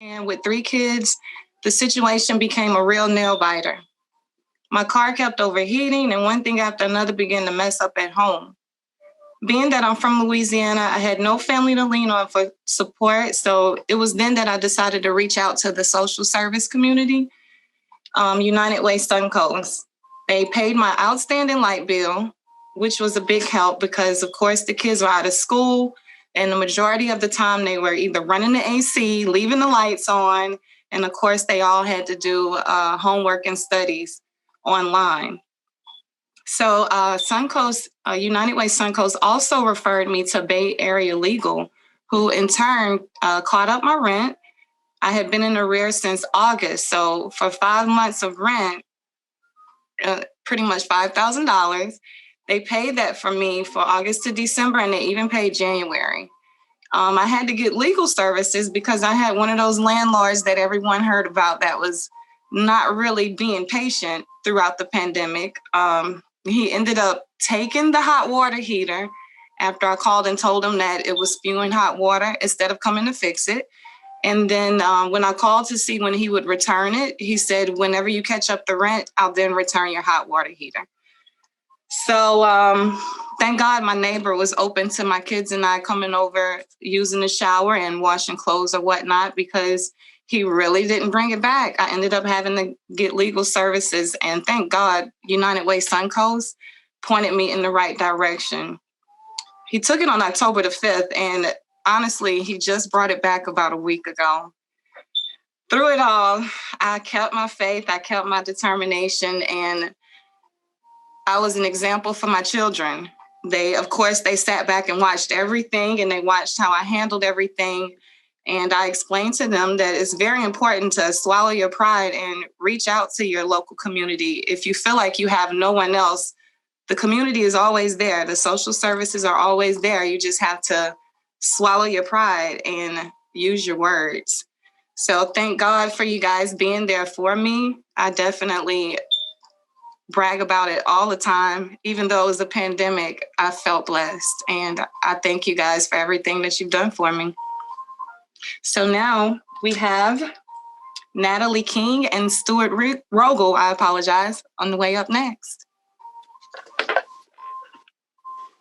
And with 3 kids, the situation became a real nail biter. My car kept overheating, and one thing after another began to mess up at home. Being that I'm from Louisiana, I had no family to lean on for support. So it was then that I decided to reach out to the social service community, United Way Suncoast. They paid my outstanding light bill, which was a big help because, of course, the kids were out of school. And the majority of the time they were either running the AC, leaving the lights on. And of course, they all had to do homework and studies online. So Suncoast, United Way Suncoast also referred me to Bay Area Legal, who in turn caught up my rent. I had been in arrears since August. So for 5 months of rent, pretty much $5,000, they paid that for me for August to December, and they even paid January. I had to get legal services because I had one of those landlords that everyone heard about that was not really being patient throughout the pandemic. He ended up taking the hot water heater after I called and told him that it was spewing hot water instead of coming to fix it. And then when I called to see when he would return it, he said, whenever you catch up the rent, I'll then return your hot water heater. So thank God my neighbor was open to my kids and I coming over, using the shower and washing clothes or whatnot, because he really didn't bring it back. I ended up having to get legal services, and thank God United Way Suncoast pointed me in the right direction. He took it on October the 5th, and honestly, he just brought it back about a week ago. Through it all, I kept my faith, I kept my determination, and I was an example for my children. Of course, they sat back and watched everything, and they watched how I handled everything. And I explained to them that it's very important to swallow your pride and reach out to your local community. If you feel like you have no one else, the community is always there. The social services are always there. You just have to swallow your pride and use your words. So thank God for you guys being there for me. I definitely brag about it all the time. Even though it was a pandemic, I felt blessed. And I thank you guys for everything that you've done for me. So now we have Natalie King and Stuart Rogel, I apologize, on the way up next.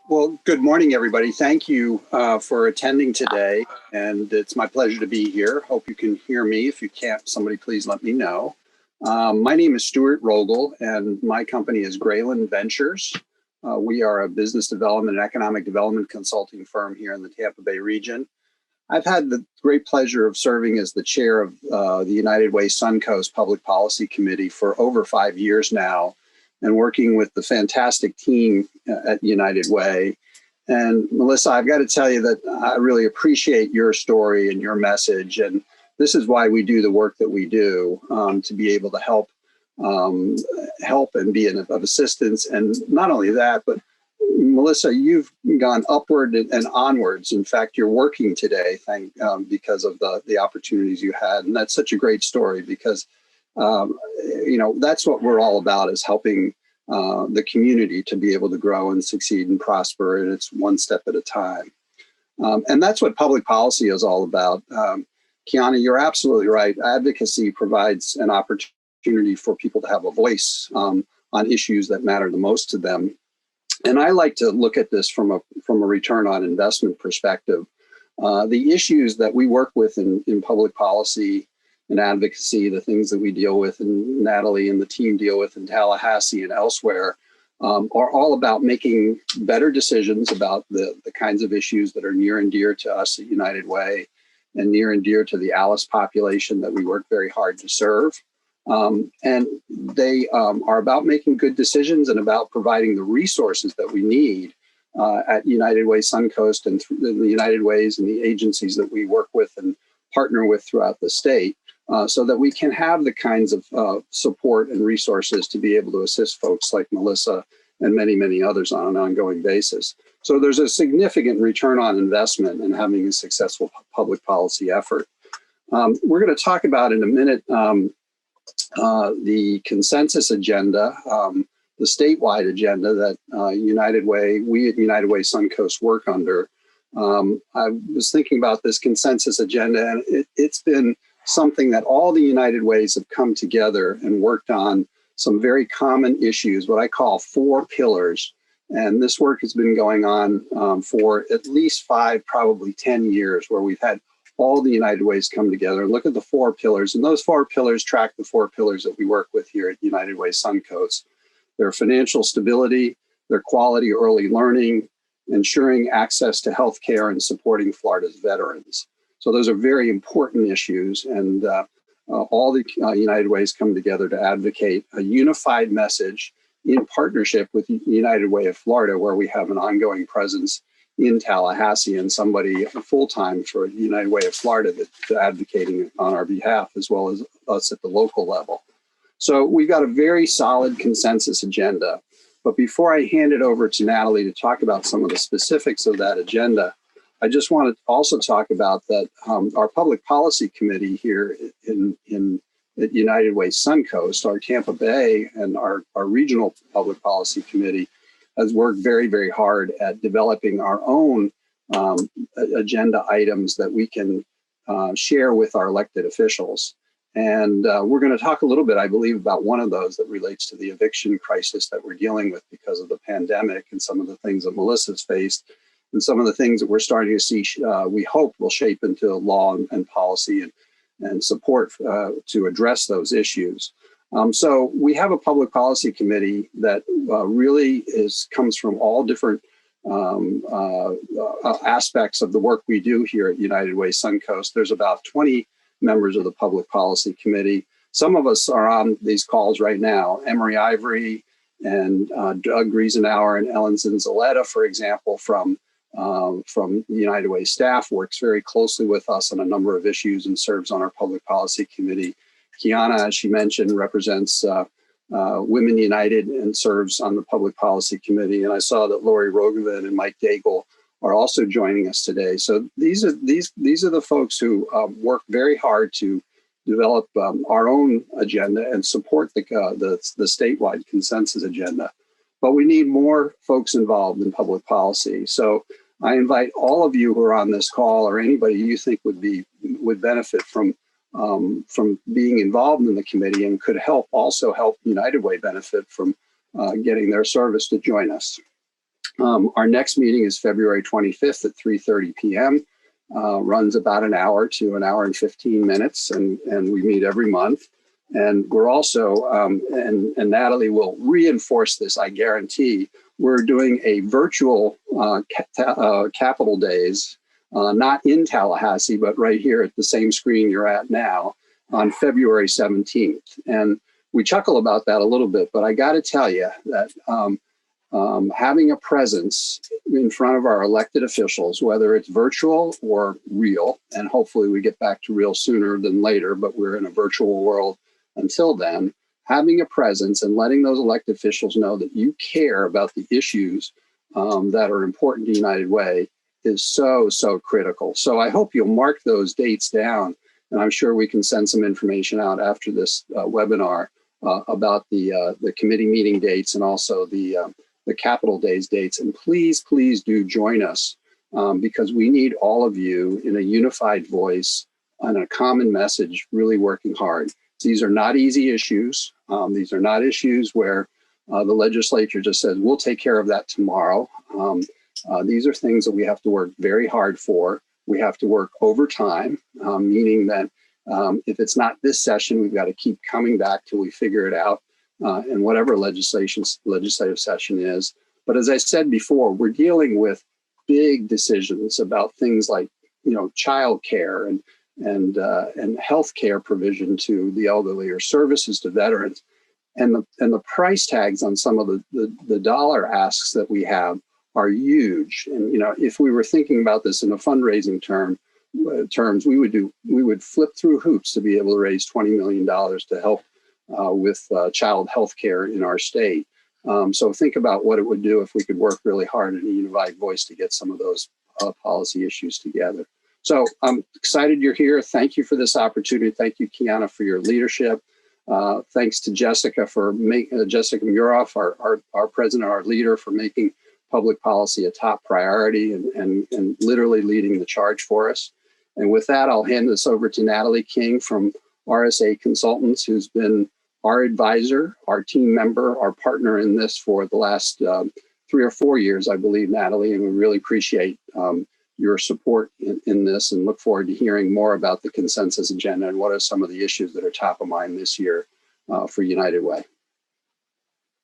Well, good morning, everybody. Thank you for attending today. And it's my pleasure to be here. Hope you can hear me. If you can't, somebody please let me know. My name is Stuart Rogel, and my company is Grayland Ventures. We are a business development and economic development consulting firm here in the Tampa Bay region. I've had the great pleasure of serving as the chair of the United Way Suncoast Public Policy Committee for over 5 years now, and working with the fantastic team at United Way. And Melissa, I've got to tell you that I really appreciate your story and your message. And this is why we do the work that we do, to be able to help and be of assistance. And not only that, but Melissa, you've gone upward and onwards. In fact, you're working today because of the opportunities you had. And that's such a great story because, that's what we're all about, is helping the community to be able to grow and succeed and prosper. And it's one step at a time. And that's what public policy is all about. Kiana, you're absolutely right. Advocacy provides an opportunity for people to have a voice on issues that matter the most to them. And I like to look at this from a return on investment perspective. The issues that we work with in public policy and advocacy, the things that we deal with, and Natalie and the team deal with in Tallahassee and elsewhere, are all about making better decisions about the kinds of issues that are near and dear to us at United Way and near and dear to the ALICE population that we work very hard to serve. And they are about making good decisions and about providing the resources that we need at United Way Suncoast and the United Ways and the agencies that we work with and partner with throughout the state, so that we can have the kinds of support and resources to be able to assist folks like Melissa and many, many others on an ongoing basis. So there's a significant return on investment in having a successful public policy effort. We're going to talk about in a minute the consensus agenda, the statewide agenda that we at United Way Suncoast work under. I was thinking about this consensus agenda, and it's been something that all the United Ways have come together and worked on some very common issues, what I call 4 pillars. And this work has been going on for at least 5, probably 10 years, where we've had all the United Ways come together and look at the 4 pillars. And those 4 pillars track the 4 pillars that we work with here at United Way Suncoast. Their financial stability, their quality early learning, ensuring access to health care, and supporting Florida's veterans. So those are very important issues, and all the United Ways come together to advocate a unified message in partnership with United Way of Florida, where we have an ongoing presence in Tallahassee and somebody full-time for United Way of Florida that's advocating on our behalf, as well as us at the local level. So we've got a very solid consensus agenda. But before I hand it over to Natalie to talk about some of the specifics of that agenda, I just want to also talk about that our public policy committee here at United Way Suncoast, our Tampa Bay and our regional public policy committee has worked very, very hard at developing our own agenda items that we can share with our elected officials. And we're going to talk a little bit, I believe, about one of those that relates to the eviction crisis that we're dealing with because of the pandemic and some of the things that Melissa's faced and some of the things that we're starting to see, we hope will shape into law and policy and support to address those issues. So we have a public policy committee that really comes from all different aspects of the work we do here at United Way Suncoast. There's about 20 members of the Public Policy Committee. Some of us are on these calls right now. Emery Ivory and Doug Riesenauer and Ellen Zinzaletta, for example, from the United Way staff, works very closely with us on a number of issues and serves on our Public Policy Committee. Kiana, as she mentioned, represents Women United and serves on the Public Policy Committee. And I saw that Lori Rogovan and Mike Daigle are also joining us today. So these are the folks who work very hard to develop our own agenda and support the statewide consensus agenda. But we need more folks involved in public policy. So I invite all of you who are on this call, or anybody you think would benefit from being involved in the committee and could also help United Way benefit from getting their service, to join us. Our next meeting is February 25th at 3:30 p.m. Runs about an hour to an hour and 15 minutes, and we meet every month. And we're also, and Natalie will reinforce this, I guarantee, we're doing a virtual Capitol Days, not in Tallahassee, but right here at the same screen you're at now on February 17th. And we chuckle about that a little bit, but I got to tell you that having a presence in front of our elected officials, whether it's virtual or real, and hopefully we get back to real sooner than later, but we're in a virtual world until then, having a presence and letting those elected officials know that you care about the issues that are important to United Way is so, so critical. So I hope you'll mark those dates down, and I'm sure we can send some information out after this webinar about the committee meeting dates and also the Capitol Days dates. And please, please do join us because we need all of you in a unified voice and a common message, really working hard. These are not easy issues. These are not issues where the legislature just says, we'll take care of that tomorrow. These are things that we have to work very hard for. We have to work overtime, meaning that if it's not this session, we've got to keep coming back till we figure it out. And whatever legislative session is. But as I said before, we're dealing with big decisions about things like, child care and health care provision to the elderly or services to veterans. And the price tags on some of the dollar asks that we have are huge. And, if we were thinking about this in a fundraising terms, we would flip through hoops to be able to raise $20 million to help with child health care in our state. So think about what it would do if we could work really hard in a unified voice to get some of those policy issues together. So I'm excited you're here. Thank you for this opportunity. Thank you, Kiana, for your leadership. Thanks to Jessica Jessica Muroff, our president, our leader, for making public policy a top priority and literally leading the charge for us. And with that, I'll hand this over to Natalie King from RSA Consultants, who's been our advisor, our team member, our partner in this for the last 3 or 4 years, I believe, Natalie, and we really appreciate your support in this and look forward to hearing more about the consensus agenda and what are some of the issues that are top of mind this year for United Way.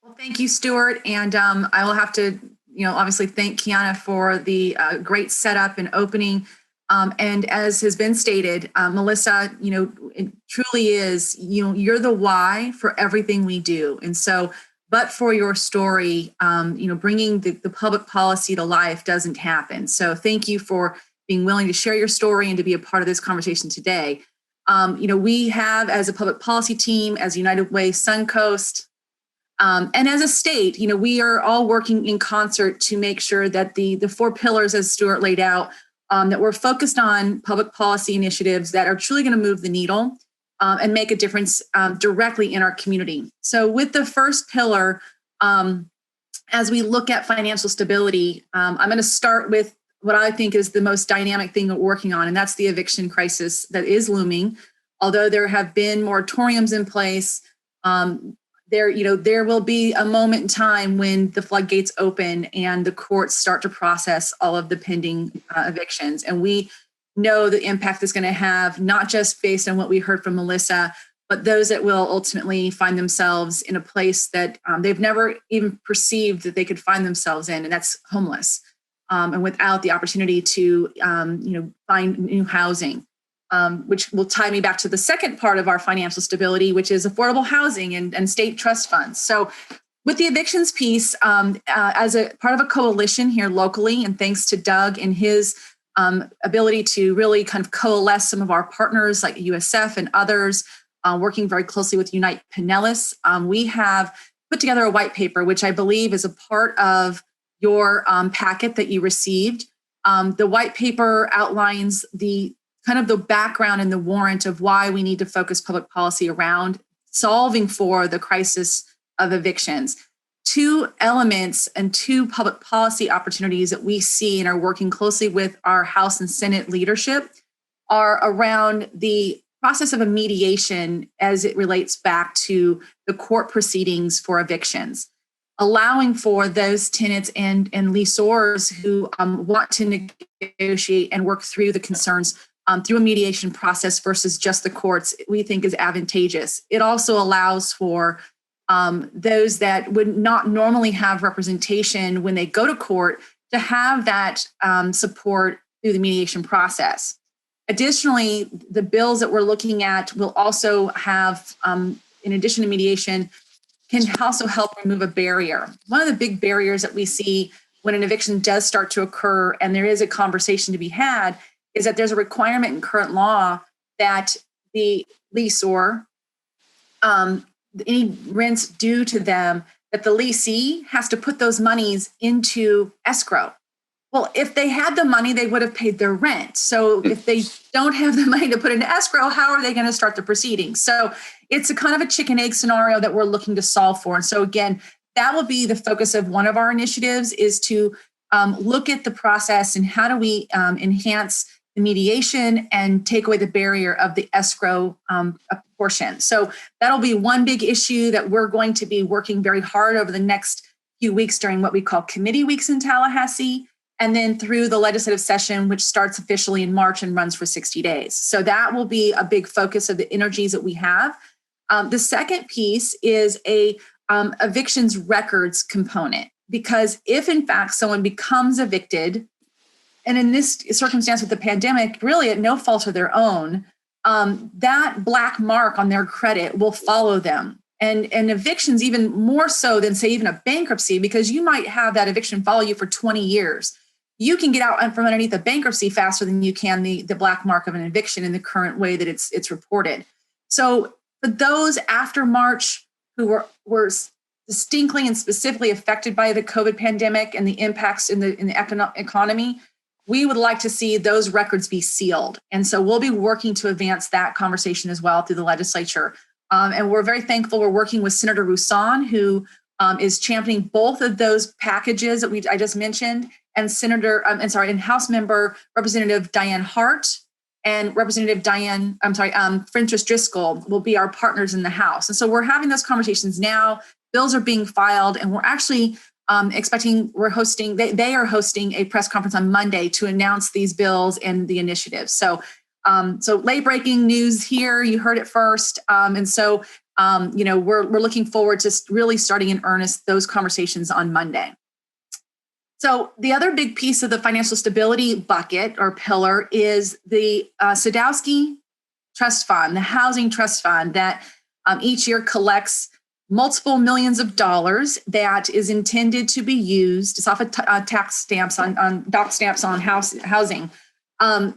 Well, thank you, Stuart. And I will have to, obviously thank Kiana for the great setup and opening. And as has been stated, Melissa, it truly is, you're the why for everything we do. And so, but for your story, bringing the public policy to life doesn't happen. So thank you for being willing to share your story and to be a part of this conversation today. We have, as a public policy team, as United Way Suncoast, and as a state, we are all working in concert to make sure that the 4 pillars, as Stuart laid out, that we're focused on public policy initiatives that are truly going to move the needle and make a difference directly in our community. So with the first pillar, as we look at financial stability, I'm going to start with what I think is the most dynamic thing that we're working on, and that's the eviction crisis that is looming. Although there have been moratoriums in place, there will be a moment in time when the floodgates open and the courts start to process all of the pending evictions. And we know the impact it's going to have, not just based on what we heard from Melissa, but those that will ultimately find themselves in a place that they've never even perceived that they could find themselves in, and that's homeless, and without the opportunity to find new housing. Which will tie me back to the second part of our financial stability, which is affordable housing and state trust funds. So with the evictions piece, as a part of a coalition here locally, and thanks to Doug and his ability to really kind of coalesce some of our partners like USF and others, working very closely with Unite Pinellas, we have put together a white paper, which I believe is a part of your packet that you received. The white paper outlines the kind of the background and the warrant of why we need to focus public policy around solving for the crisis of evictions. 2 elements and 2 public policy opportunities that we see and are working closely with our House and Senate leadership are around the process of a mediation as it relates back to the court proceedings for evictions, allowing for those tenants and leaseors who want to negotiate and work through the concerns through a mediation process versus just the courts, we think is advantageous. It also allows for those that would not normally have representation when they go to court to have that support through the mediation process. Additionally, the bills that we're looking at will also have, in addition to mediation, can also help remove a barrier. One of the big barriers that we see when an eviction does start to occur and there is a conversation to be had is that there's a requirement in current law that the leaseor, any rents due to them, that the leasee has to put those monies into escrow. Well, if they had the money, they would have paid their rent. So if they don't have the money to put into escrow, how are they going to start the proceedings? So it's a kind of a chicken egg scenario that we're looking to solve for. And so again, that will be the focus of one of our initiatives, is to look at the process and how do we enhance the mediation and take away the barrier of the escrow portion. So that'll be one big issue that we're going to be working very hard over the next few weeks during what we call committee weeks in Tallahassee, and then through the legislative session, which starts officially in March and runs for 60 days. So that will be a big focus of the energies that we have. The second piece is a evictions records component, because if in fact someone becomes evicted, and in this circumstance with the pandemic, really at no fault of their own, that black mark on their credit will follow them. And evictions even more so than, say, even a bankruptcy, because you might have that eviction follow you for 20 years. You can get out from underneath a bankruptcy faster than you can the black mark of an eviction in the current way that it's reported. So for those after March who were distinctly and specifically affected by the COVID pandemic and the impacts in the economy, we would like to see those records be sealed. And so we'll be working to advance that conversation as well through the legislature. And we're very thankful. We're working with Senator Roussan, who is championing both of those packages that I just mentioned, and and House Member Representative Diane Hart and Representative Frentress Driscoll will be our partners in the House. And so we're having those conversations now. Bills are being filed, and we're actually they are hosting a press conference on Monday to announce these bills and the initiatives. So late breaking news here, you heard it first. We're looking forward to really starting in earnest those conversations on Monday. So the other big piece of the financial stability bucket or pillar is the Sadowski Trust Fund, the Housing Trust Fund that each year collects multiple millions of dollars that is intended to be used. It's off of tax stamps on doc stamps on housing.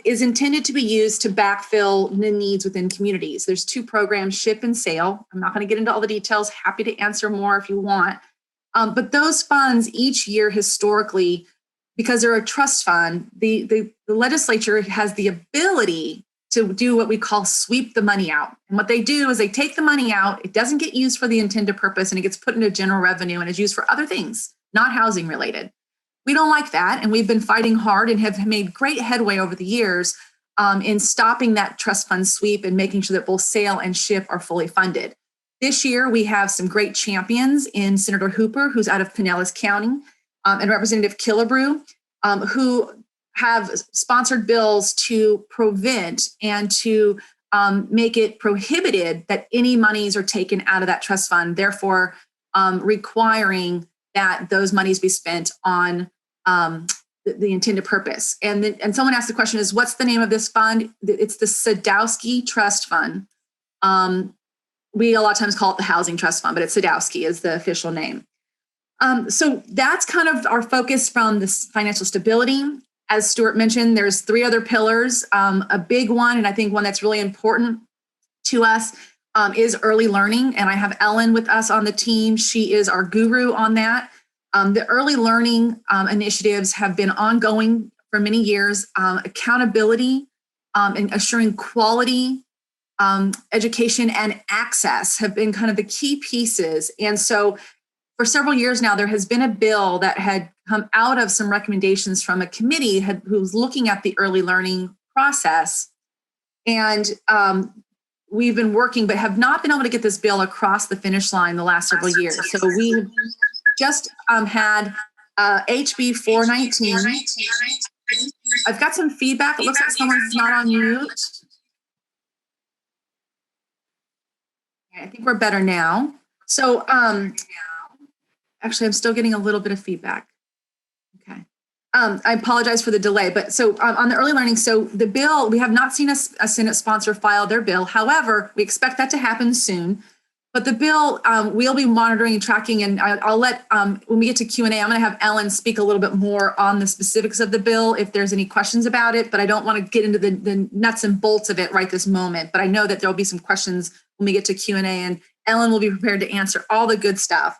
Is intended to be used to backfill the needs within communities. There's two programs, SHIP and SAIL. I'm not going to get into all the details. Happy to answer more if you want. But those funds each year historically, because they're a trust fund, the legislature has the ability to do what we call sweep the money out. And what they do is they take the money out, it doesn't get used for the intended purpose, and it gets put into general revenue and is used for other things, not housing related. We don't like that, and we've been fighting hard and have made great headway over the years in stopping that trust fund sweep and making sure that both SAIL and SHIP are fully funded. This year, we have some great champions in Senator Hooper, who's out of Pinellas County, and Representative Killebrew, who have sponsored bills to prevent and to make it prohibited that any monies are taken out of that trust fund, therefore requiring that those monies be spent on the intended purpose. And someone asked the question is, what's the name of this fund? It's the Sadowski Trust Fund. We a lot of times call it the Housing Trust Fund, but it's Sadowski is the official name. So that's kind of our focus from this financial stability. As Stuart mentioned, there's three other pillars. A big one, and I think one that's really important to us, is early learning. And I have Ellen with us on the team. She is our guru on that. The early learning initiatives have been ongoing for many years. Accountability and assuring quality education and access have been kind of the key pieces. And so for several years now, there has been a bill that had come out of some recommendations from a committee who was looking at the early learning process. And we've been working, but have not been able to get this bill across the finish line the last several years. So we just had HB 419. I've got some feedback. It looks like someone's not on mute. I think we're better now. So actually, I'm still getting a little bit of feedback. Okay. I apologize for the delay, but so on the early learning, so the bill, we have not seen a Senate sponsor file their bill. However, we expect that to happen soon. But the bill, we'll be monitoring and tracking, and I'll let, when we get to Q&A, I'm going to have Ellen speak a little bit more on the specifics of the bill if there's any questions about it, but I don't want to get into the nuts and bolts of it right this moment. But I know that there'll be some questions when we get to Q&A, and Ellen will be prepared to answer all the good stuff.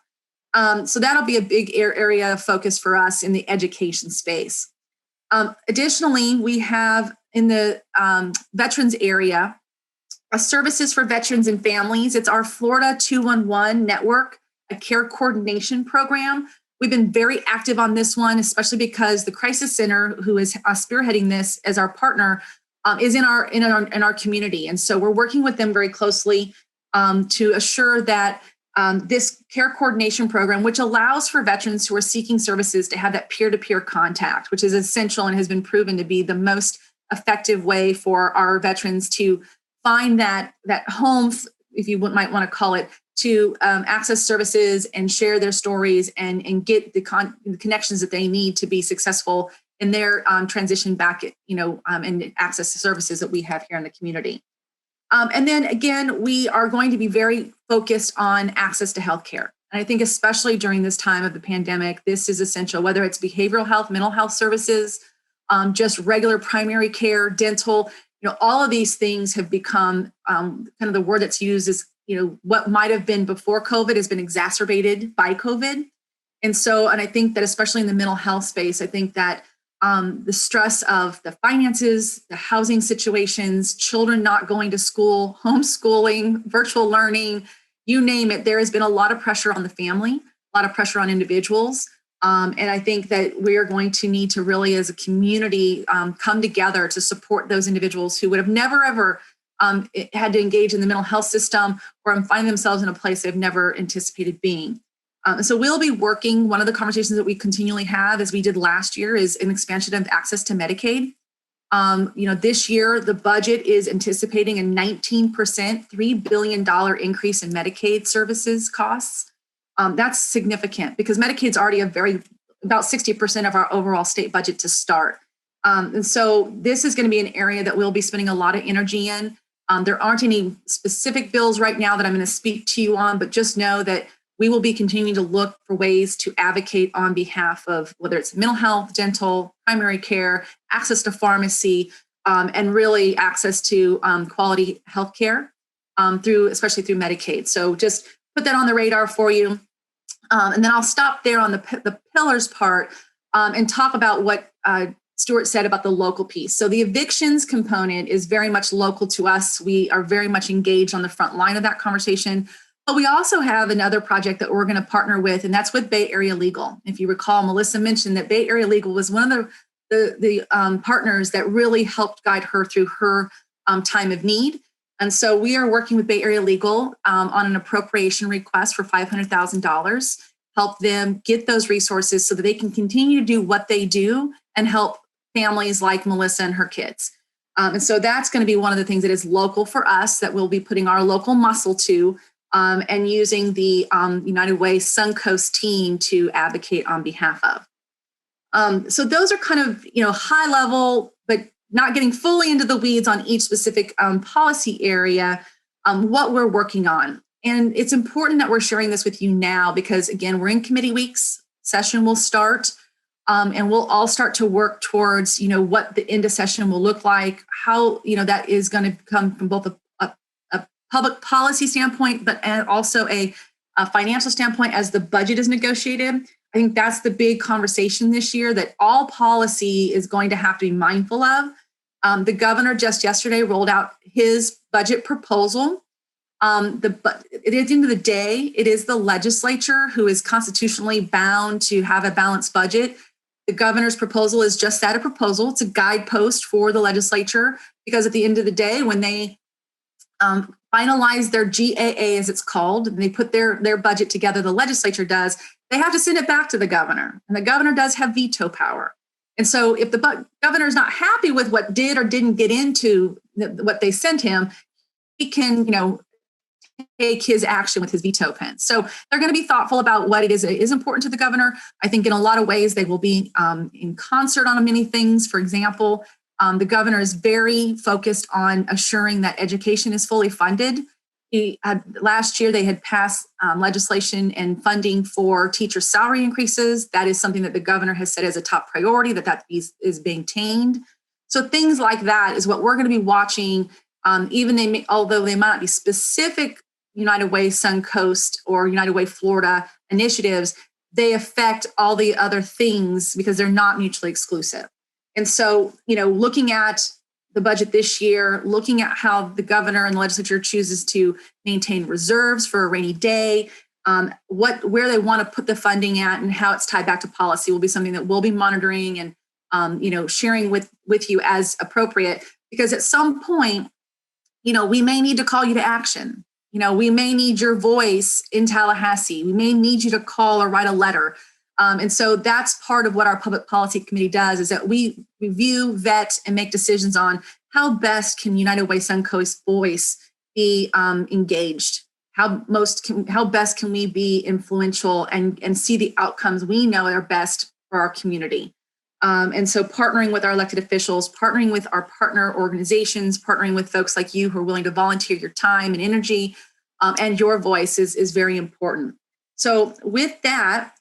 So that'll be a big area of focus for us in the education space. Additionally, we have in the veterans area, services for veterans and families. It's our Florida 211 network, a care coordination program. We've been very active on this one, especially because the Crisis Center, who is spearheading this as our partner, is in our community. And so we're working with them very closely to assure that this care coordination program, which allows for veterans who are seeking services to have that peer-to-peer contact, which is essential and has been proven to be the most effective way for our veterans to find that home, if you might want to call it, to access services and share their stories and get the connections that they need to be successful in their transition back, and access to services that we have here in the community. And then again, we are going to be very focused on access to healthcare. And I think especially during this time of the pandemic, this is essential, whether it's behavioral health, mental health services, just regular primary care, dental, all of these things have become kind of the word that's used is, what might have been before COVID has been exacerbated by COVID. And I think that especially in the mental health space, I think that the stress of the finances, the housing situations, children not going to school, homeschooling, virtual learning, you name it, there has been a lot of pressure on the family, a lot of pressure on individuals. And I think that we are going to need to really, as a community, come together to support those individuals who would have never, ever had to engage in the mental health system or find themselves in a place they've never anticipated being. So we'll be working, one of the conversations that we continually have, as we did last year, is an expansion of access to Medicaid. This year, the budget is anticipating a 19%, $3 billion increase in Medicaid services costs. That's significant because Medicaid's already about 60% of our overall state budget to start. And so this is going to be an area that we'll be spending a lot of energy in. There aren't any specific bills right now that I'm going to speak to you on, but just know that we will be continuing to look for ways to advocate on behalf of whether it's mental health, dental, primary care, access to pharmacy, and really access to quality health care especially through Medicaid. So just put that on the radar for you. And then I'll stop there on the pillars part and talk about what Stuart said about the local piece. So the evictions component is very much local to us. We are very much engaged on the front line of that conversation. But we also have another project that we're going to partner with, and that's with Bay Area Legal. If you recall, Melissa mentioned that Bay Area Legal was one of the partners that really helped guide her through her time of need. And so we are working with Bay Area Legal on an appropriation request for $500,000, help them get those resources so that they can continue to do what they do and help families like Melissa and her kids. And so that's going to be one of the things that is local for us that we'll be putting our local muscle to and using the United Way Suncoast team to advocate on behalf of. So those are kind of, high level, but not getting fully into the weeds on each specific policy area, what we're working on. And it's important that we're sharing this with you now because, again, we're in committee weeks, session will start, and we'll all start to work towards, what the end of session will look like, how, that is going to come from both a public policy standpoint, but also a financial standpoint as the budget is negotiated. I think that's the big conversation this year that all policy is going to have to be mindful of. The governor just yesterday rolled out his budget proposal. At the end of the day, it is the legislature who is constitutionally bound to have a balanced budget. The governor's proposal is just that, a proposal. It's a guidepost for the legislature because at the end of the day, when they finalize their GAA, as it's called, and they put their budget together, the legislature does, they have to send it back to the governor. And the governor does have veto power. And so if the governor is not happy with what did or didn't get into what they sent him, he can, take his action with his veto pen. So they're going to be thoughtful about what it is that is important to the governor. I think in a lot of ways they will be in concert on many things. For example, the governor is very focused on assuring that education is fully funded. Last year, they had passed legislation and funding for teacher salary increases. That is something that the governor has said as a top priority, that is maintained. So things like that is what we're going to be watching. Although they might not be specific United Way Suncoast or United Way Florida initiatives, they affect all the other things because they're not mutually exclusive. And so, looking at the budget this year, looking at how the governor and the legislature chooses to maintain reserves for a rainy day, where they want to put the funding at and how it's tied back to policy will be something that we'll be monitoring and, sharing with you as appropriate, because at some point, we may need to call you to action. We may need your voice in Tallahassee. We may need you to call or write a letter. And so that's part of what our public policy committee does, is that we review, vet, and make decisions on how best can United Way Suncoast voice be engaged. How best can we be influential and see the outcomes we know are best for our community. And so partnering with our elected officials, partnering with our partner organizations, partnering with folks like you who are willing to volunteer your time and energy and your voice is very important. So with that,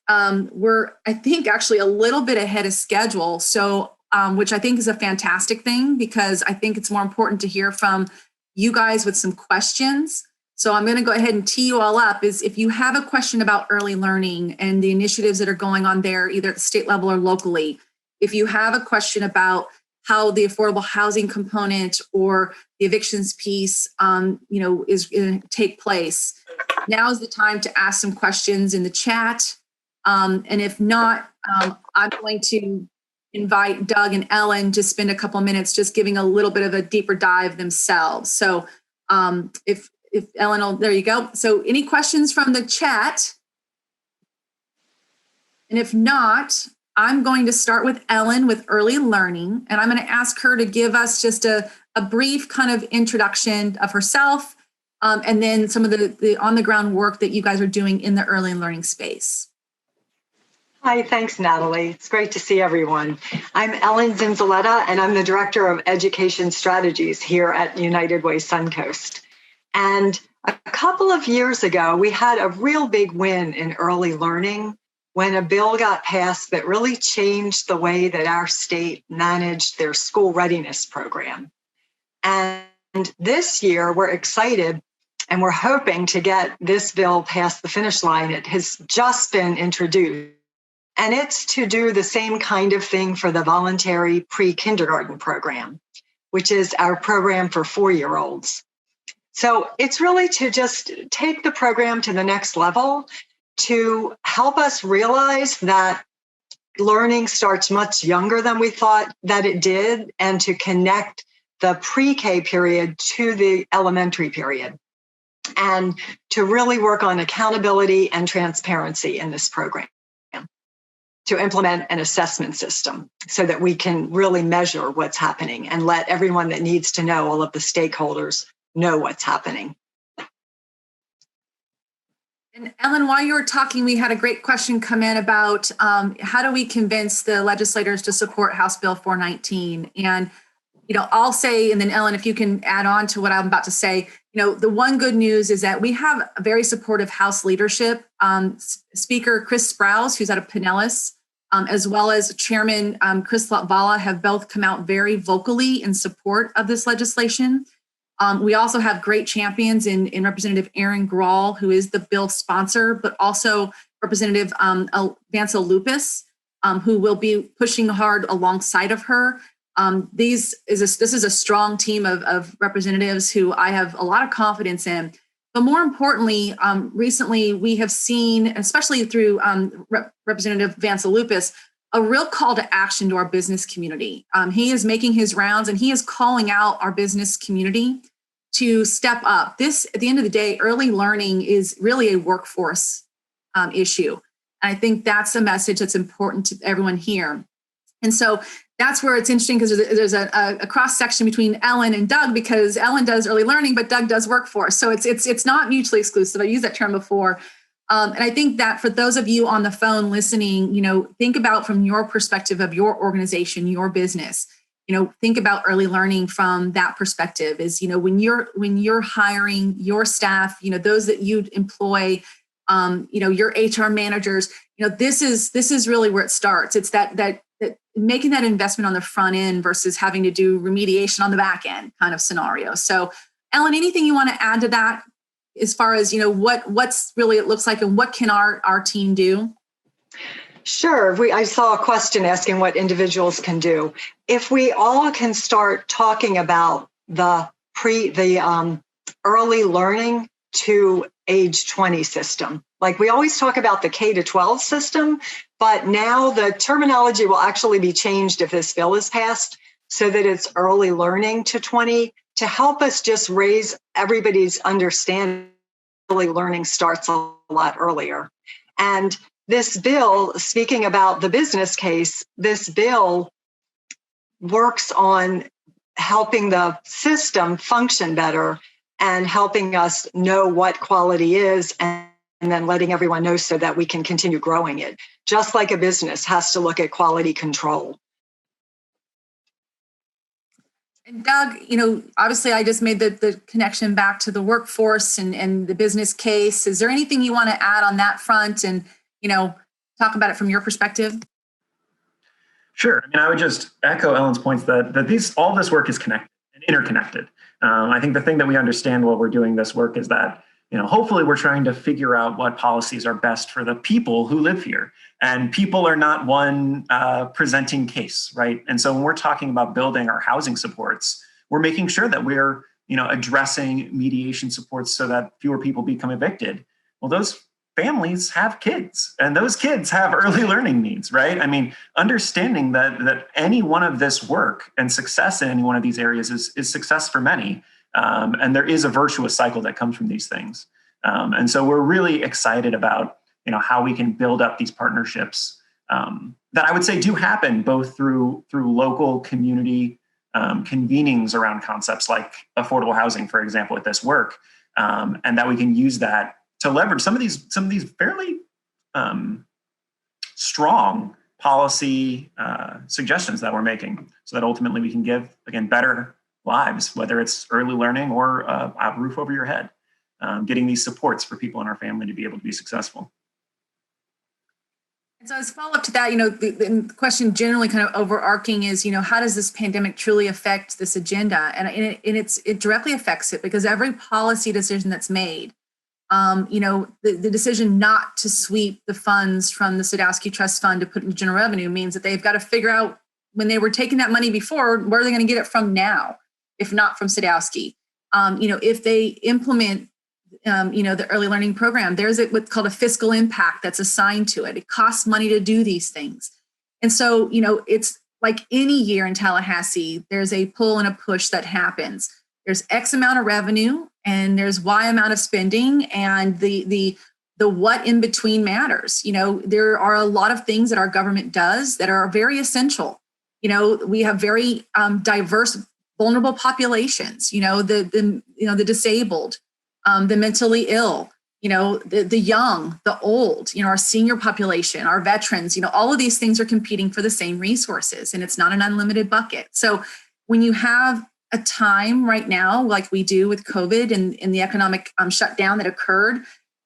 we're, I think, actually a little bit ahead of schedule. So, which I think is a fantastic thing, because I think it's more important to hear from you guys with some questions. So I'm going to go ahead and tee you all up. Is if you have a question about early learning and the initiatives that are going on there, either at the state level or locally, if you have a question about how the affordable housing component or the evictions piece, is going to take place, now is the time to ask some questions in the chat. And if not, I'm going to invite Doug and Ellen to spend a couple minutes just giving a little bit of a deeper dive themselves. So if Ellen will, there you go. So any questions from the chat? And if not, I'm going to start with Ellen with early learning, and I'm going to ask her to give us just a brief kind of introduction of herself, and then some of the on-the-ground work that you guys are doing in the early learning space. Hi, thanks, Natalie. It's great to see everyone. I'm Ellen Zinzaletta, and I'm the Director of Education Strategies here at United Way Suncoast. And a couple of years ago, we had a real big win in early learning when a bill got passed that really changed the way that our state managed their school readiness program. And this year, we're excited and we're hoping to get this bill past the finish line. It has just been introduced. And it's to do the same kind of thing for the voluntary pre-kindergarten program, which is our program for 4-year-olds. So it's really to just take the program to the next level, to help us realize that learning starts much younger than we thought that it did, and to connect the pre-K period to the elementary period, and to really work on accountability and transparency in this program, to implement an assessment system so that we can really measure what's happening and let everyone that needs to know, all of the stakeholders, know what's happening. And Ellen, while you were talking, we had a great question come in about how do we convince the legislators to support House Bill 419? And, I'll say, and then Ellen, if you can add on to what I'm about to say, the one good news is that we have a very supportive House leadership. Speaker Chris Sprouse, who's out of Pinellas, as well as Chairman Chris Latvala, have both come out very vocally in support of this legislation. We also have great champions in Representative Aaron Grawl, who is the bill sponsor, but also Representative Vance Lupus, who will be pushing hard alongside of her. This is a strong team of representatives who I have a lot of confidence in. But more importantly, recently we have seen, especially through Representative Vance Lupus, a real call to action to our business community. He is making his rounds and he is calling out our business community to step up. This, at the end of the day, early learning is really a workforce issue. And I think that's a message that's important to everyone here. And so that's where it's interesting, because there's a cross section between Ellen and Doug, because Ellen does early learning, but Doug does workforce. So it's not mutually exclusive. I used that term before. And I think that for those of you on the phone listening, think about from your perspective of your organization, your business. Think about early learning from that perspective. Is when you're hiring your staff, those that you employ, your HR managers, this is really where it starts. It's that making that investment on the front end versus having to do remediation on the back end kind of scenario. So, Ellen, anything you want to add to that as far as what's really it looks like and what can our team do? Sure. I saw a question asking what individuals can do. If we all can start talking about the early learning to age 20 system, like we always talk about the K to 12 system, but now the terminology will actually be changed if this bill is passed, so that it's early learning to 20, to help us just raise everybody's understanding. Early learning starts a lot earlier. And this bill, speaking about the business case, this bill works on helping the system function better and helping us know what quality is, and then letting everyone know so that we can continue growing it. Just like a business has to look at quality control. And Doug, obviously I just made the connection back to the workforce and the business case. Is there anything you want to add on that front and, talk about it from your perspective? Sure. I would just echo Ellen's points that all this work is connected and interconnected. I think the thing that we understand while we're doing this work is that, hopefully we're trying to figure out what policies are best for the people who live here. And people are not one presenting case, right? And so when we're talking about building our housing supports, we're making sure that we're, addressing mediation supports so that fewer people become evicted. Well, those families have kids, and those kids have early learning needs, right? I mean, understanding that any one of this work and success in any one of these areas is success for many. And there is a virtuous cycle that comes from these things. And so we're really excited about, how we can build up these partnerships that I would say do happen both through local community convenings around concepts like affordable housing, for example, with this work, and that we can use that to leverage some of these fairly strong policy suggestions that we're making, so that ultimately we can give, again, better lives, whether it's early learning or a roof over your head, getting these supports for people in our family to be able to be successful. And so as a follow-up to that, the question generally kind of overarching is, how does this pandemic truly affect this agenda? And it directly affects it, because every policy decision that's made, the decision not to sweep the funds from the Sadowski Trust Fund to put in general revenue means that they've got to figure out, when they were taking that money before, where are they going to get it from now, if not from Sadowski? If they implement, the early learning program, there's what's called a fiscal impact that's assigned to it. It costs money to do these things. And so, it's like any year in Tallahassee, there's a pull and a push that happens. There's X amount of revenue and there's Y amount of spending, and the what in between matters. There are a lot of things that our government does that are very essential. We have very diverse, vulnerable populations, the disabled, the mentally ill, the young, the old, our senior population, our veterans, all of these things are competing for the same resources, and it's not an unlimited bucket. So when you have a time right now, like we do with COVID and the economic shutdown that occurred,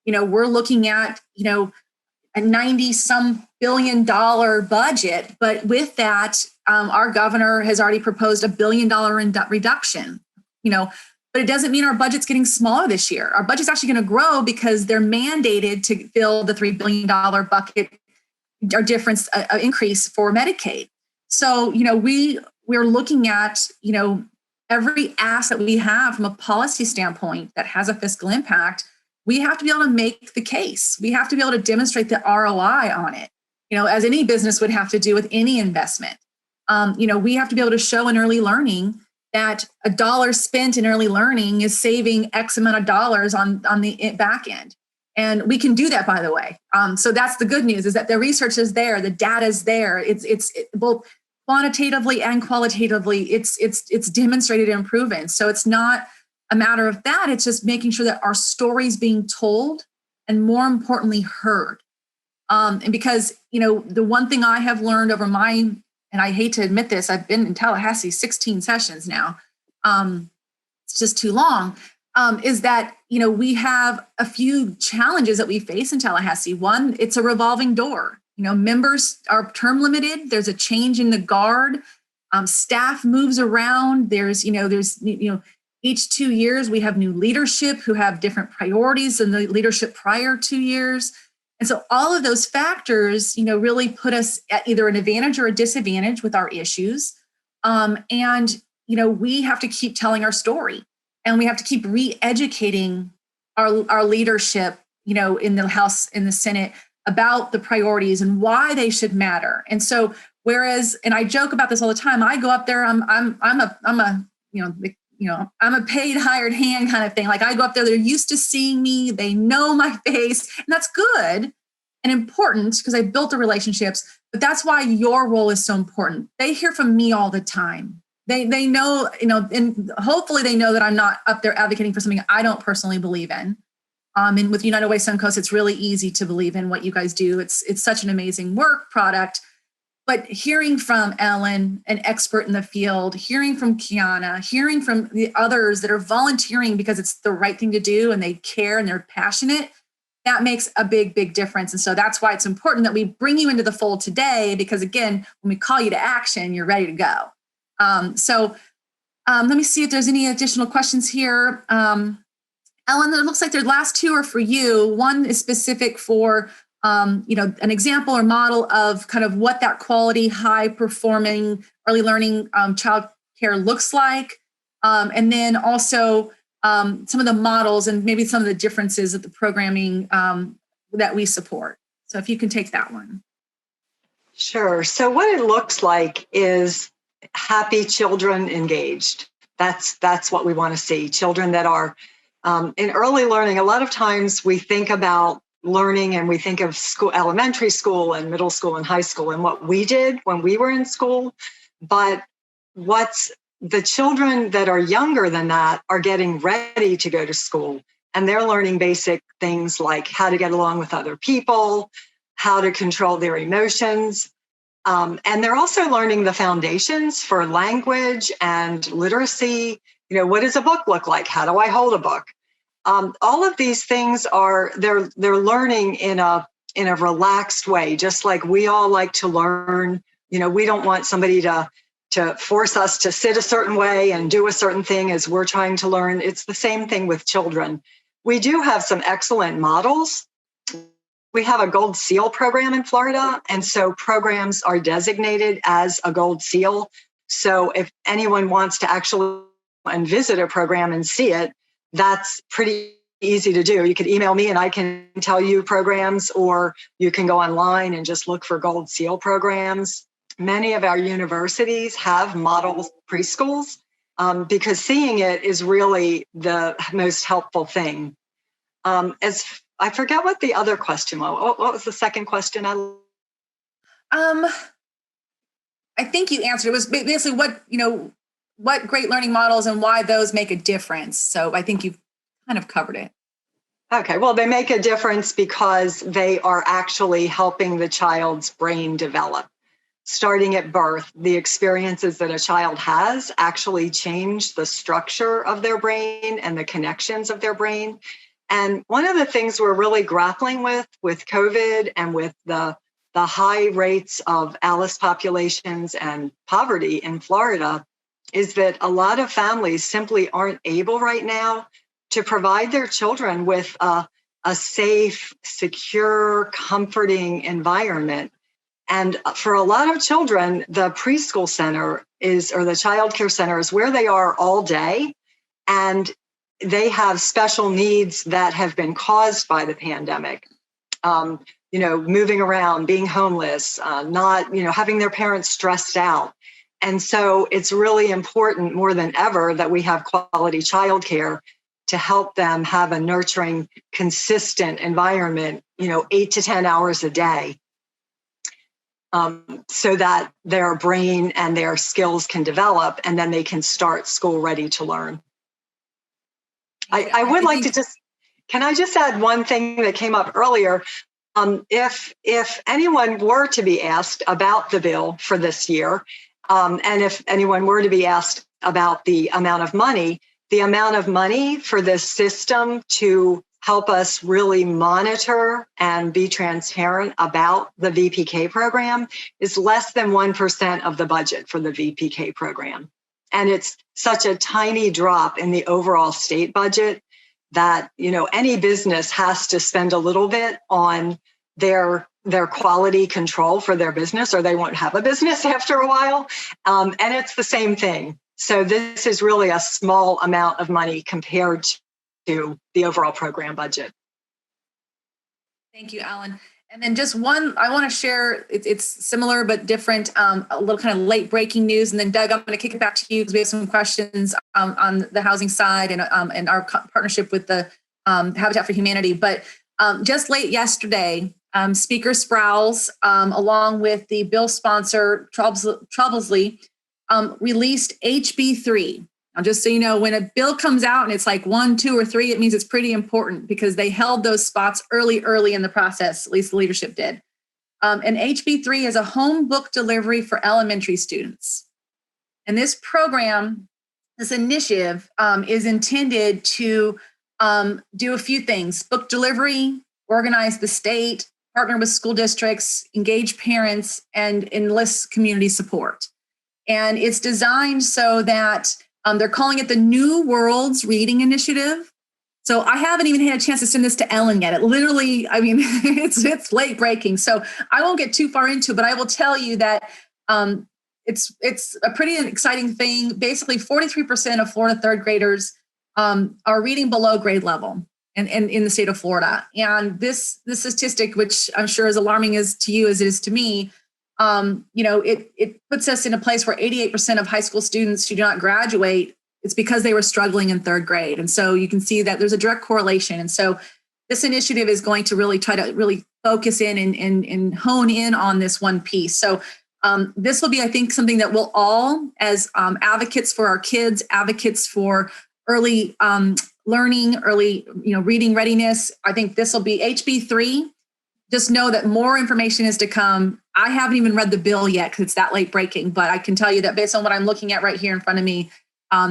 we're looking at, a 90-some billion dollar budget. But with that, our governor has already proposed $1 billion reduction, but it doesn't mean our budget's getting smaller this year. Our budget's actually going to grow because they're mandated to fill the $3 billion bucket or difference increase for Medicaid. So, we're looking at, every ask that we have from a policy standpoint that has a fiscal impact. We have to be able to make the case. We have to be able to demonstrate the ROI on it, as any business would have to do with any investment. We have to be able to show in early learning that $1 spent in early learning is saving X amount of dollars on the back end. And we can do that, by the way. So that's the good news, is that the research is there, the data is there. It's both quantitatively and qualitatively, it's demonstrated and proven. So it's not a matter of that. It's just making sure that our story's being told, and more importantly, heard. And because, the one thing I have learned over and I hate to admit this, I've been in Tallahassee 16 sessions now. It's just too long. Is that, we have a few challenges that we face in Tallahassee. One, it's a revolving door. Members are term limited. There's a change in the guard. Staff moves around. There's each 2 years we have new leadership who have different priorities than the leadership prior 2 years. And so all of those factors, really put us at either an advantage or a disadvantage with our issues. And we have to keep telling our story, and we have to keep re-educating our leadership, in the House, in the Senate, about the priorities and why they should matter. And so, and I joke about this all the time, I go up there, I'm a paid hired hand kind of thing. Like, I go up there, they're used to seeing me, they know my face, and that's good and important because I built the relationships. But that's why your role is so important. They hear from me all the time. They know, and hopefully they know that I'm not up there advocating for something I don't personally believe in. And with United Way Suncoast, it's really easy to believe in what you guys do. It's such an amazing work product. But hearing from Ellen, an expert in the field, hearing from Kiana, hearing from the others that are volunteering because it's the right thing to do and they care and they're passionate, that makes a big, big difference. And so that's why it's important that we bring you into the fold today, because again, when we call you to action, you're ready to go. Let me see if there's any additional questions here. Ellen, it looks like the last two are for you. One is specific for, an example or model of kind of what that quality, high performing early learning child care looks like. And then also some of the models and maybe some of the differences of the programming that we support. So if you can take that one. Sure. So what it looks like is happy children engaged. That's what we want to see. Children that are in early learning. A lot of times we think about learning and we think of school, elementary school and middle school and high school and what we did when we were in school. But what's the children that are younger than that are getting ready to go to school, and they're learning basic things like how to get along with other people, how to control their emotions. And they're also learning the foundations for language and literacy. You know, what does a book look like? How do I hold a book? All of these things are they're learning in a relaxed way, just like we all like to learn. You know, we don't want somebody to force us to sit a certain way and do a certain thing as we're trying to learn. It's the same thing with children. We do have some excellent models. We have a Gold Seal program in Florida, and so programs are designated as a Gold Seal. So if anyone wants to actually and visit a program and see it, that's pretty easy to do. You could email me and I can tell you programs, or you can go online and just look for Gold Seal programs. Many of our universities have model preschools because seeing it is really the most helpful thing. As I forget what the other question was. What was the second question? I think you answered. It was basically what great learning models and why those make a difference. So I think you've kind of covered it. Okay, well, they make a difference because they are actually helping the child's brain develop. Starting at birth, the experiences that a child has actually change the structure of their brain and the connections of their brain. And one of the things we're really grappling with COVID and with the high rates of ALICE populations and poverty in Florida is that a lot of families simply aren't able right now to provide their children with a safe, secure, comforting environment. And for a lot of children, the preschool center or the child care center is where they are all day. And they have special needs that have been caused by the pandemic. Moving around, being homeless, not, having their parents stressed out. And so it's really important more than ever that we have quality childcare to help them have a nurturing, consistent environment, 8 to 10 hours a day, so that their brain and their skills can develop and then they can start school ready to learn. I would like to can I just add one thing that came up earlier? If anyone were to be asked about the bill for this year, and if anyone were to be asked about the amount of money for this system to help us really monitor and be transparent about the VPK program is less than 1% of the budget for the VPK program. And it's such a tiny drop in the overall state budget that, any business has to spend a little bit on their quality control for their business, or they won't have a business after a while. And it's the same thing. So this is really a small amount of money compared to the overall program budget. Thank you, Alan. And then just one, I want to share, it's similar but different, a little kind of late breaking news. And then Doug, I'm going to kick it back to you because we have some questions on the housing side and our partnership with the Habitat for Humanity. But just late yesterday, Speaker Sprowls, along with the bill sponsor, Troublesly, released HB3. Now, just so you know, when a bill comes out and it's like 1, 2, or 3, it means it's pretty important because they held those spots early in the process, at least the leadership did. And HB3 is a home book delivery for elementary students. And this program, this initiative is intended to do a few things: book delivery, organize the state, partner with school districts, engage parents, and enlist community support. And it's designed so that they're calling it the New Worlds Reading Initiative. So I haven't even had a chance to send this to Ellen yet. It literally, it's late breaking. So I won't get too far into it, but I will tell you that it's a pretty exciting thing. Basically, 43% of Florida third graders are reading below grade level. and in the state of Florida. And this statistic, which I'm sure is alarming as to you as it is to me, it puts us in a place where 88% of high school students who do not graduate, it's because they were struggling in third grade. And so you can see that there's a direct correlation. And so this initiative is going to really try to really focus in and hone in on this one piece. So this will be, I think, something that we'll all, as advocates for our kids, advocates for early learning, early reading readiness, I think this will be HB3. Just know that more information is to come. I haven't even read the bill yet because it's that late breaking, but I can tell you that based on what I'm looking at right here in front of me,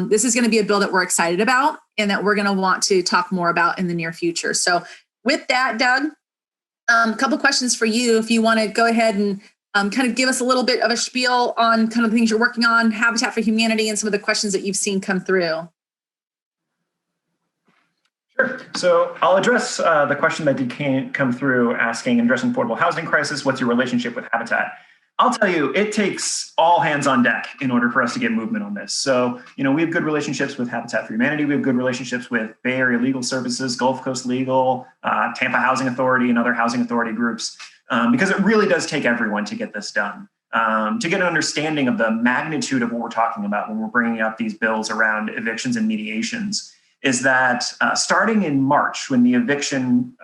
this is going to be a bill that we're excited about and that we're going to want to talk more about in the near future. So with that, Doug, a couple questions for you. If you want to go ahead and kind of give us a little bit of a spiel on kind of the things you're working on, Habitat for Humanity, and some of the questions that you've seen come through. Sure. So I'll address the question that did come through asking, addressing affordable housing crisis, what's your relationship with Habitat? I'll tell you, it takes all hands on deck in order for us to get movement on this. So, we have good relationships with Habitat for Humanity. We have good relationships with Bay Area Legal Services, Gulf Coast Legal, Tampa Housing Authority, and other housing authority groups, because it really does take everyone to get this done. To get an understanding of the magnitude of what we're talking about when we're bringing up these bills around evictions and mediations, is that starting in March, when the eviction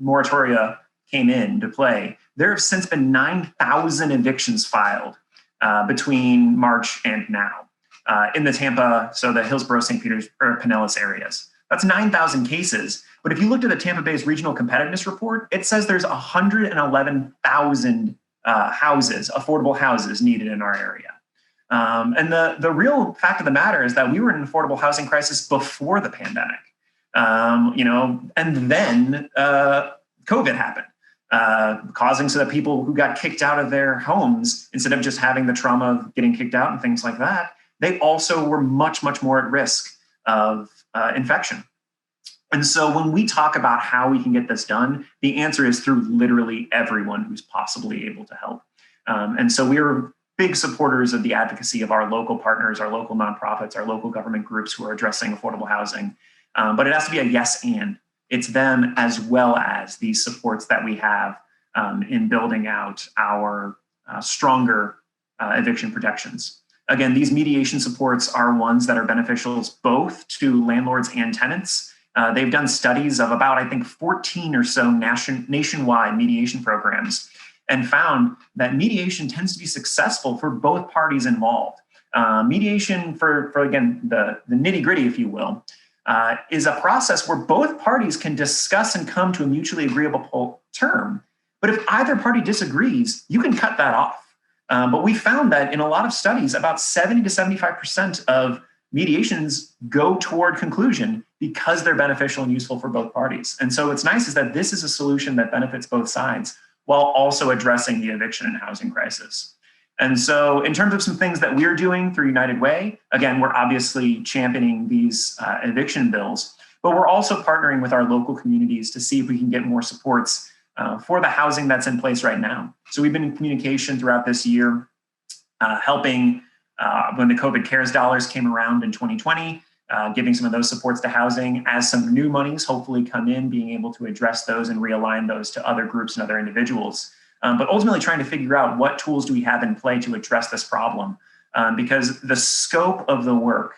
moratoria came into play, there have since been 9,000 evictions filed between March and now in the Tampa, so the Hillsborough, St. Peters, or Pinellas areas. That's 9,000 cases. But if you looked at the Tampa Bay's regional competitiveness report, it says there's 111,000 houses, affordable houses needed in our area. And the real fact of the matter is that we were in an affordable housing crisis before the pandemic, and then COVID happened, causing so that people who got kicked out of their homes, instead of just having the trauma of getting kicked out and things like that, they also were much, much more at risk of infection. And so when we talk about how we can get this done, the answer is through literally everyone who's possibly able to help. And so we're big supporters of the advocacy of our local partners, our local nonprofits, our local government groups who are addressing affordable housing. But it has to be a yes and. It's them as well as these supports that we have in building out our stronger eviction protections. Again, these mediation supports are ones that are beneficial both to landlords and tenants. They've done studies of about, I think, 14 or so nationwide mediation programs, and found that mediation tends to be successful for both parties involved. Mediation for again, the nitty-gritty, if you will, is a process where both parties can discuss and come to a mutually agreeable term. But if either party disagrees, you can cut that off. But we found that in a lot of studies, about 70 to 75% of mediations go toward conclusion because they're beneficial and useful for both parties. And so what's nice is that this is a solution that benefits both sides, while also addressing the eviction and housing crisis. And so in terms of some things that we're doing through United Way, again, we're obviously championing these eviction bills, but we're also partnering with our local communities to see if we can get more supports for the housing that's in place right now. So we've been in communication throughout this year, helping when the COVID CARES dollars came around in 2020, giving some of those supports to housing. As some new monies hopefully come in, being able to address those and realign those to other groups and other individuals. But ultimately trying to figure out what tools do we have in play to address this problem, because the scope of the work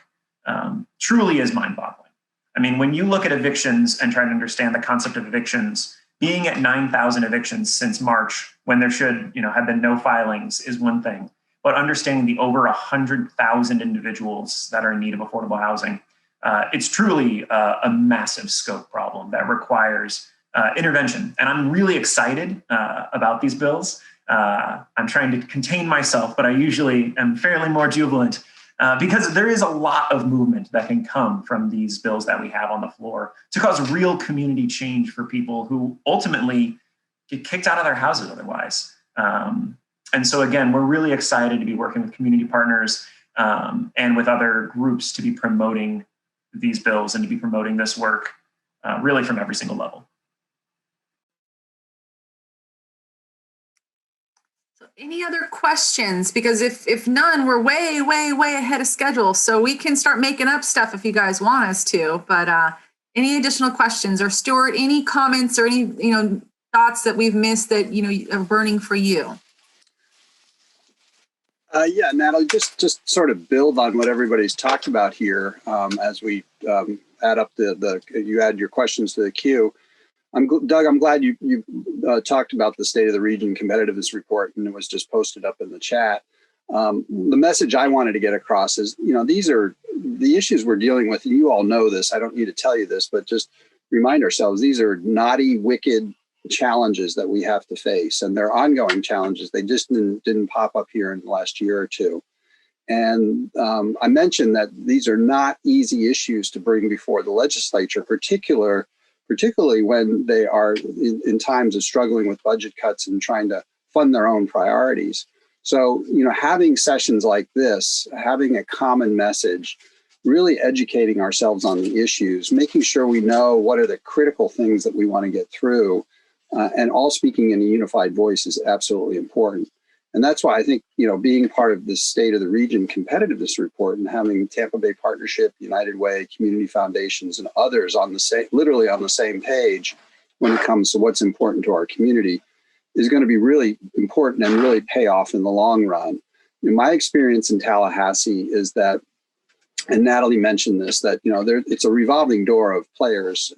truly is mind-boggling. I mean, when you look at evictions and try to understand the concept of evictions, being at 9,000 evictions since March, when there should have been no filings, is one thing. But understanding the over 100,000 individuals that are in need of affordable housing, it's truly a massive scope problem that requires intervention. And I'm really excited about these bills. I'm trying to contain myself, but I usually am fairly more jubilant because there is a lot of movement that can come from these bills that we have on the floor to cause real community change for people who ultimately get kicked out of their houses otherwise. And so again, we're really excited to be working with community partners and with other groups to be promoting these bills and to be promoting this work really from every single level. So any other questions? Because if none, we're way, way, way ahead of schedule. So we can start making up stuff if you guys want us to. But Any additional questions? Or Stuart, any comments or any, thoughts that we've missed that, are burning for you? Yeah, Natalie, just sort of build on what everybody's talked about here as we add up you add your questions to the queue. Doug, I'm glad you talked about the State of the Region Competitiveness Report, and it was just posted up in the chat. The message I wanted to get across is, these are the issues we're dealing with, and you all know this. I don't need to tell you this, but just remind ourselves, these are naughty, wicked challenges that we have to face, and they're ongoing challenges. They just didn't pop up here in the last year or two. And I mentioned that these are not easy issues to bring before the legislature, particularly when they are in times of struggling with budget cuts and trying to fund their own priorities. So, having sessions like this, having a common message, really educating ourselves on the issues, making sure we know what are the critical things that we want to get through, and all speaking in a unified voice is absolutely important. And that's why I think, being part of the State of the Region Competitiveness Report and having Tampa Bay Partnership, United Way, community foundations, and others literally on the same page when it comes to what's important to our community is going to be really important and really pay off in the long run. My experience in Tallahassee is that, and Natalie mentioned this, that it's a revolving door of players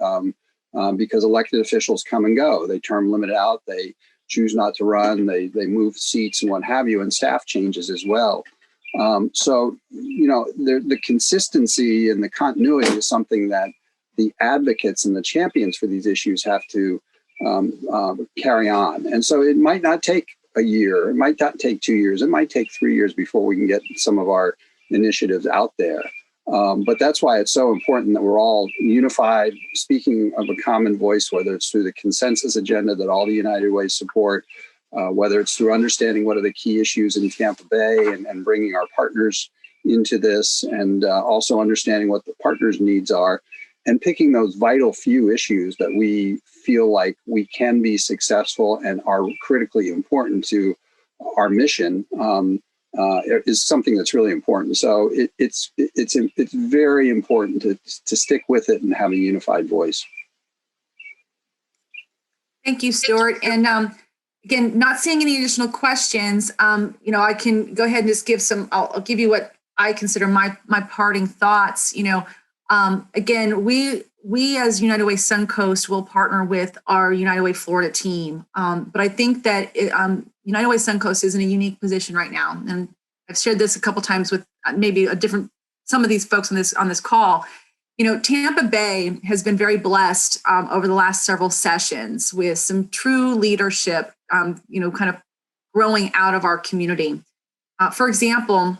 because elected officials come and go. They term limit out. They choose not to run. They move seats and what have you, and staff changes as well. So the consistency and the continuity is something that the advocates and the champions for these issues have to carry on. And so it might not take a year, it might not take 2 years, it might take 3 years before we can get some of our initiatives out there. But that's why it's so important that we're all unified, speaking of a common voice, whether it's through the consensus agenda that all the United Way support, whether it's through understanding what are the key issues in Tampa Bay and bringing our partners into this, and also understanding what the partners' needs are, and picking those vital few issues that we feel like we can be successful and are critically important to our mission. Is something that's really important. So it's very important to stick with it and have a unified voice. Thank you, Stuart. And again, not seeing any additional questions. I can go ahead and just give I'll give you what I consider my parting thoughts. Again, we as United Way Suncoast will partner with our United Way Florida team. But I think that United Way Suncoast is in a unique position right now. And I've shared this a couple times with maybe some of these folks on this call. Tampa Bay has been very blessed over the last several sessions with some true leadership, kind of growing out of our community. For example,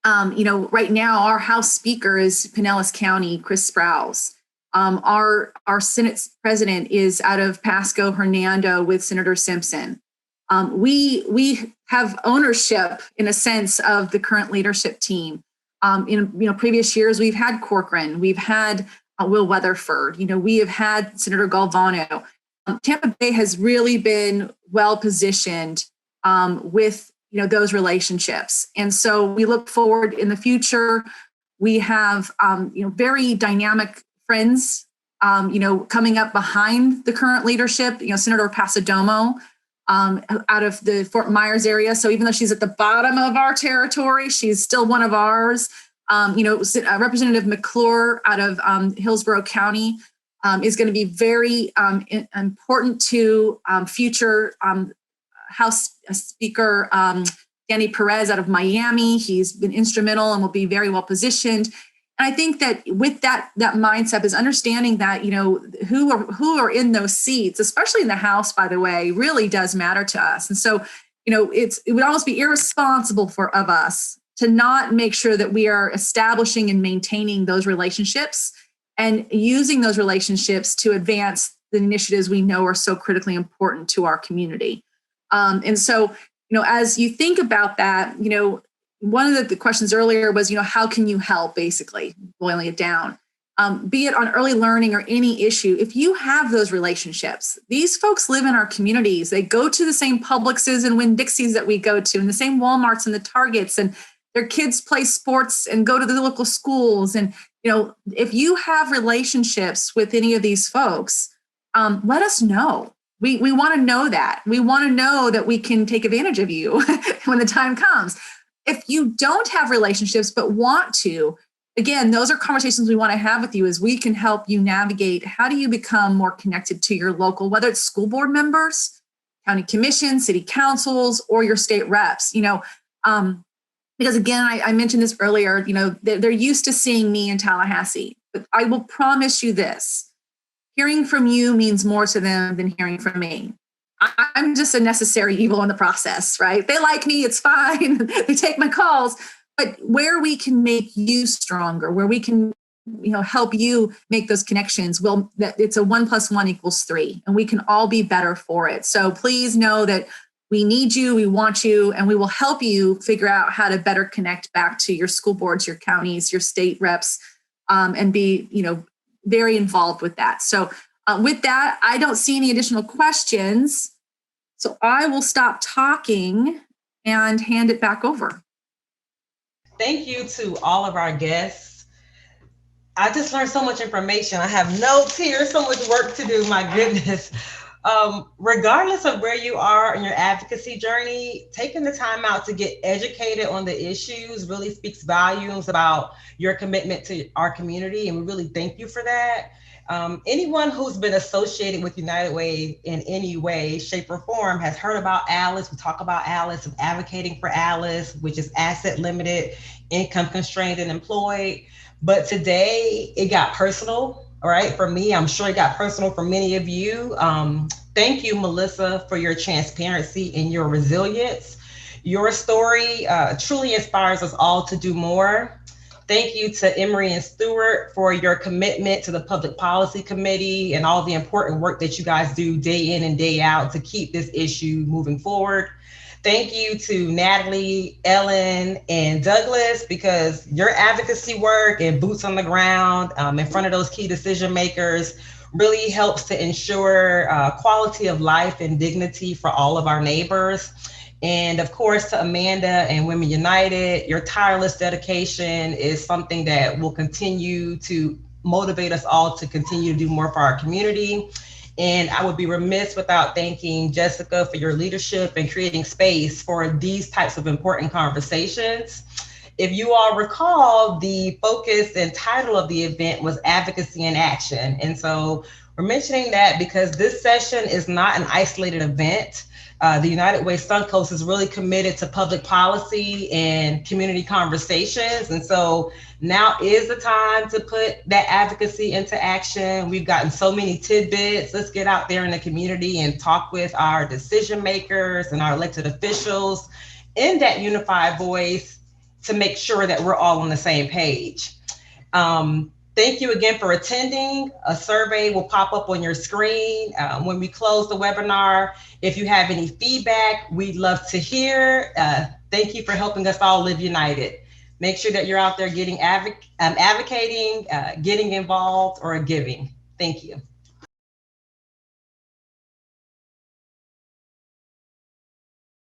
right now our House Speaker is Pinellas County, Chris Sprouse. Our Senate President is out of Pasco, Hernando with Senator Simpson. We have ownership in a sense of the current leadership team. In previous years, we've had Corcoran, we've had Will Weatherford, we have had Senator Galvano. Tampa Bay has really been well positioned with those relationships, and so we look forward in the future. We have very dynamic friends, coming up behind the current leadership. Senator Pasadomo. Out of the Fort Myers area. So even though she's at the bottom of our territory, she's still one of ours. Representative McClure out of Hillsborough County is going to be very important to future House Speaker Danny Perez out of Miami. He's been instrumental and will be very well positioned. And I think that with that mindset is understanding that, who are in those seats, especially in the House, by the way, really does matter to us. And so, it would almost be irresponsible of us to not make sure that we are establishing and maintaining those relationships and using those relationships to advance the initiatives we know are so critically important to our community. And so, as you think about that, one of the questions earlier was, how can you help, basically, boiling it down, be it on early learning or any issue. If you have those relationships, these folks live in our communities. They go to the same Publixes and Winn-Dixies that we go to, and the same Walmarts and the Targets. And their kids play sports and go to the local schools. And, if you have relationships with any of these folks, let us know. We want to know that. We want to know that we can take advantage of you when the time comes. If you don't have relationships but want to, again, those are conversations we want to have with you, as we can help you navigate how do you become more connected to your local, whether it's school board members, county commissions, city councils, or your state reps. Because again, I mentioned this earlier, they're used to seeing me in Tallahassee, but I will promise you this. Hearing from you means more to them than hearing from me. I'm just a necessary evil in the process, right? They like me, it's fine. They take my calls, but where we can make you stronger, where we can, help you make those connections, it's a 1 + 1 = 3, and we can all be better for it. So please know that we need you, we want you, and we will help you figure out how to better connect back to your school boards, your counties, your state reps, and be, very involved with that. So with that, I don't see any additional questions. So I will stop talking and hand it back over. Thank you to all of our guests. I just learned so much information. I have notes here, so much work to do, my goodness. Regardless of where you are in your advocacy journey, taking the time out to get educated on the issues really speaks volumes about your commitment to our community, and we really thank you for that. Anyone who's been associated with United Way in any way, shape, or form has heard about ALICE. We talk about ALICE and advocating for ALICE, which is asset limited, income constrained, and employed. But today it got personal. All right, for me, I'm sure it got personal for many of you. Thank you, Melissa, for your transparency and your resilience. Your story truly inspires us all to do more. Thank you to Emery and Stewart for your commitment to the Public Policy Committee and all the important work that you guys do day in and day out to keep this issue moving forward. Thank you to Natalie, Ellen, and Douglas, because your advocacy work and boots on the ground in front of those key decision makers really helps to ensure quality of life and dignity for all of our neighbors. And of course, to Amanda and Women United, your tireless dedication is something that will continue to motivate us all to continue to do more for our community. And I would be remiss without thanking Jessica for your leadership and creating space for these types of important conversations. If you all recall, the focus and title of the event was Advocacy in Action. And so we're mentioning that because this session is not an isolated event. The United Way Suncoast is really committed to public policy and community conversations. And so now is the time to put that advocacy into action. We've gotten so many tidbits. Let's get out there in the community and talk with our decision makers and our elected officials in that unified voice to make sure that we're all on the same page. Thank you again for attending. A survey will pop up on your screen when we close the webinar. If you have any feedback, we'd love to hear. Thank you for helping us all live united. Make sure that you're out there getting advocating, getting involved, or giving. Thank you.